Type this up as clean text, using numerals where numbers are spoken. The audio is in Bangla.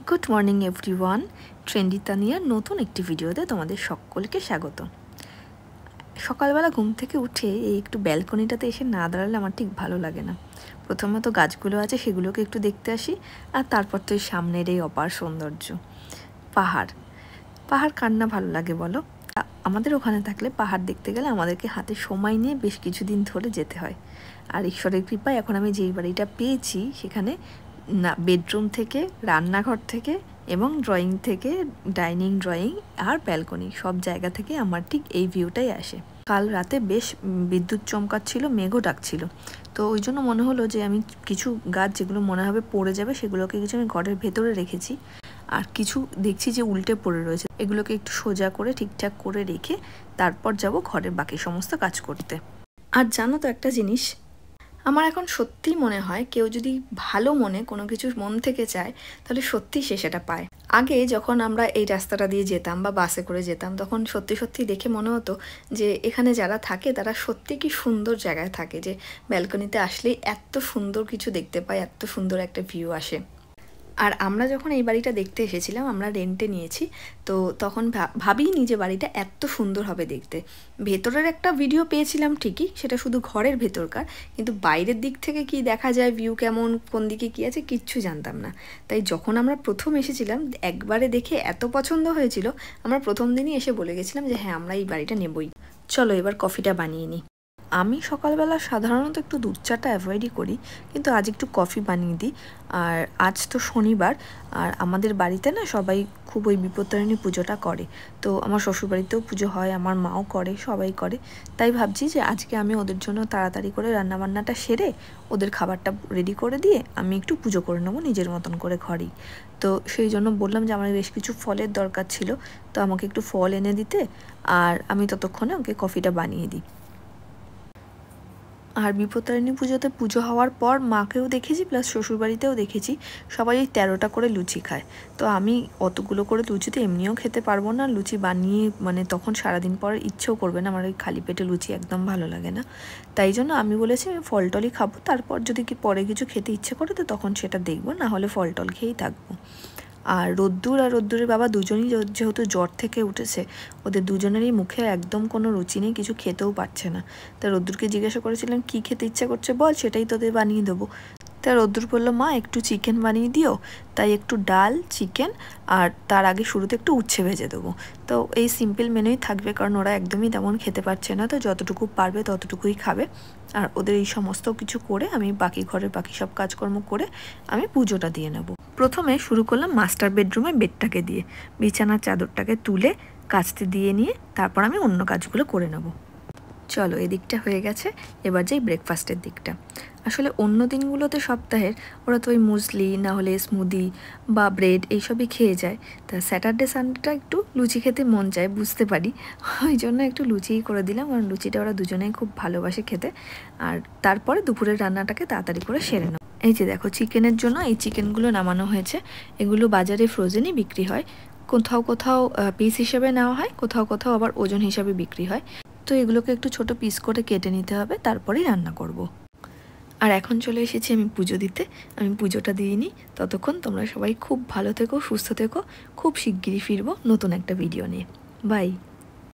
Good morning everyone. ট্রেন্ডি তানিয়ার নতুন একটি ভিডিওতে তোমাদের সকলকে স্বাগত। সকালবেলা ঘুম থেকে উঠে এই একটু ব্যালকনিটাতে এসে না দাঁড়ালে আমার ঠিক ভালো লাগে না। প্রথমত গাছগুলো আছে সেগুলোকে একটু দেখতে আসি, আর তারপর তো এই সামনের এই অপার সৌন্দর্য। পাহাড় কার না ভালো লাগে বলো? আমাদের ওখানে থাকলে পাহাড় দেখতে গেলে আমাদেরকে হাতে সময় নিয়ে বেশ কিছুদিন ধরে যেতে হয়। আর ঈশ্বরের কৃপায় এখন আমি যেই বাড়িটা পেয়েছি সেখানে না বেডরুম থেকে, রান্নাঘর থেকে এবং ড্রয়িং থেকে, ডাইনিং, ড্রয়িং আর ব্যালকনি সব জায়গা থেকে আমার ঠিক এই ভিউটাই আসে। কাল রাতে বেশ বিদ্যুৎ চমকাচ্ছিল, মেঘও ডাকছিল, তো ওই জন্য মনে হলো যে আমি কিছু গাছ যেগুলো মনে হবে পড়ে যাবে সেগুলোকে কিছু আমি ঘরের ভেতরে রেখেছি, আর কিছু দেখছি যে উল্টে পড়ে রয়েছে, এগুলোকে একটু সোজা করে ঠিকঠাক করে রেখে তারপর যাব ঘরের বাকি সমস্ত কাজ করতে। আর জানো তো একটা জিনিস, আমার এখন সত্যিই মনে হয় কেউ যদি ভালো মনে কোনো কিছু মন থেকে চায় তাহলে সত্যিই সে সেটা পায়। আগে যখন আমরা এই রাস্তাটা দিয়ে যেতাম বা বাসে করে যেতাম তখন সত্যি সত্যি দেখে মনে হতো যে এখানে যারা থাকে তারা সত্যি কি সুন্দর জায়গায় থাকে, যে ব্যালকনিতে আসলেই এত সুন্দর কিছু দেখতে পায়, এত সুন্দর একটা ভিউ আসে। আর আমরা যখন এই বাড়িটা দেখতে এসেছিলাম, আমরা রেন্টে নিয়েছি, তো তখন ভাবিনি যে বাড়িটা এত সুন্দর হবে দেখতে। ভেতরের একটা ভিডিও পেয়েছিলাম ঠিকই, সেটা শুধু ঘরের ভেতরকার, কিন্তু বাইরের দিক থেকে কি দেখা যায়, ভিউ কেমন, কোন দিকে কী আছে কিচ্ছু জানতাম না। তাই যখন আমরা প্রথম এসেছিলাম একবারে দেখে এত পছন্দ হয়েছিল, আমরা প্রথম দিনই এসে বলে গেছিলাম যে হ্যাঁ আমরা এই বাড়িটা নেবই। চলো এবার কফিটা বানিয়ে নিই। আমি সকালবেলা সাধারণত একটু দুধ চাটা অ্যাভয়েডই করি, কিন্তু আজ একটু কফি বানিয়ে দিই। আর আজ তো শনিবার, আর আমাদের বাড়িতে না সবাই খুব ওই বিপত্তারিণী পুজোটা করে, তো আমার শ্বশুরবাড়িতেও পুজো হয়, আমার মাও করে, সবাই করে। তাই ভাবছি যে আজকে আমি ওদের জন্য তাড়াতাড়ি করে রান্নাবান্নাটা সেরে ওদের খাবারটা রেডি করে দিয়ে আমি একটু পুজো করে নেবো নিজের মতন করে ঘরেই। তো সেই জন্য বললাম যে আমার বেশ কিছু ফলের দরকার ছিল, তো আমাকে একটু ফল এনে দিতে, আর আমি ততক্ষণে ওকে কফিটা বানিয়ে দিই। আর বিপত্তারিণী পুজোতে পুজো হওয়ার পর মাকেও দেখেছি, প্লাস শ্বশুরবাড়িতেও দেখেছি সবাই ওই 13টা করে লুচি খায়। তো আমি অতগুলো করে লুচি তো এমনিও খেতে পারবো না, লুচি বানিয়ে মানে তখন সারাদিন পর ইচ্ছেও করবে না, আমার ওই খালি পেটে লুচি একদম ভালো লাগে না। তাই জন্য আমি বলেছি আমি ফল টলই খাবো, তারপর যদি কি পরে কিছু খেতে ইচ্ছে করে তো তখন সেটা দেখবো, না হলে ফল টল খেয়েই থাকবো। আর রোদ্দুর আর রোদ্দুরের বাবা দুজনই যেহেতু জ্বর থেকে উঠেছে, ওদের দুজনেরই মুখে একদম কোনো রুচি নেই, কিছু খেতেও পারছে না। তা রোদ্দুরকে জিজ্ঞাসা করেছিলাম কী খেতে ইচ্ছা করছে বল, সেটাই তোদের বানিয়ে দেবো। তা রোদ্দুর বললো মা একটু চিকেন বানিয়ে দিও, তাই একটু ডাল, চিকেন, আর তার আগে শুরুতে একটু উচ্ছে ভেজে দেবো। তো এই সিম্পল মেনুই থাকবে, কারণ ওরা একদমই তেমন খেতে পারছে না, তো যতটুকু পারবে ততটুকুই খাবে। আর ওদের এই সমস্ত কিছু করে আমি বাকি ঘরের বাকি সব কাজকর্ম করে আমি পুজোটা দিয়ে নেব। প্রথমে শুরু করলাম মাস্টার বেডরুমে বেডটাকে দিয়ে, বিছানার চাদরটাকে তুলে কাচতে দিয়ে নিয়ে তারপর আমি অন্য কাজগুলো করে নেব। চলো এদিকটা হয়ে গেছে, এবার যাই ব্রেকফাস্টের দিকটা। আসলে অন্য দিনগুলোতে সপ্তাহের ওরা তো ওই মুসলি না হলে স্মুদি বা ব্রেড এইসবই খেয়ে যায়, তা স্যাটারডে সানডেটা একটু লুচি খেতে মন চায়, বুঝতে পারি, ওই জন্য একটু লুচিই করে দিলাম, কারণ লুচিটা ওরা দুজনেই খুব ভালোবাসে খেতে। আর তারপরে দুপুরের রান্নাটাকে তাড়াতাড়ি করে সেরে নেব। এই যে দেখো চিকেনের জন্য এই চিকেনগুলো নামানো হয়েছে, এগুলো বাজারে ফ্রোজেনই বিক্রি হয়, কোথাও কোথাও পিস হিসেবে নেওয়া হয়, কোথাও কোথাও আবার ওজন হিসাবে বিক্রি হয়। তো এগুলোকে একটু ছোট পিস করে কেটে নিতে হবে, তারপরেই রান্না করব। আর এখন চলে এসেছি আমি পুজো দিতে, আমি পুজোটা দিয়ে নিই। ততক্ষণ তোমরা সবাই খুব ভালো থেকো, সুস্থ থেকো, খুব শিগগিরই ফিরবো নতুন একটা ভিডিও নিয়ে। বাই।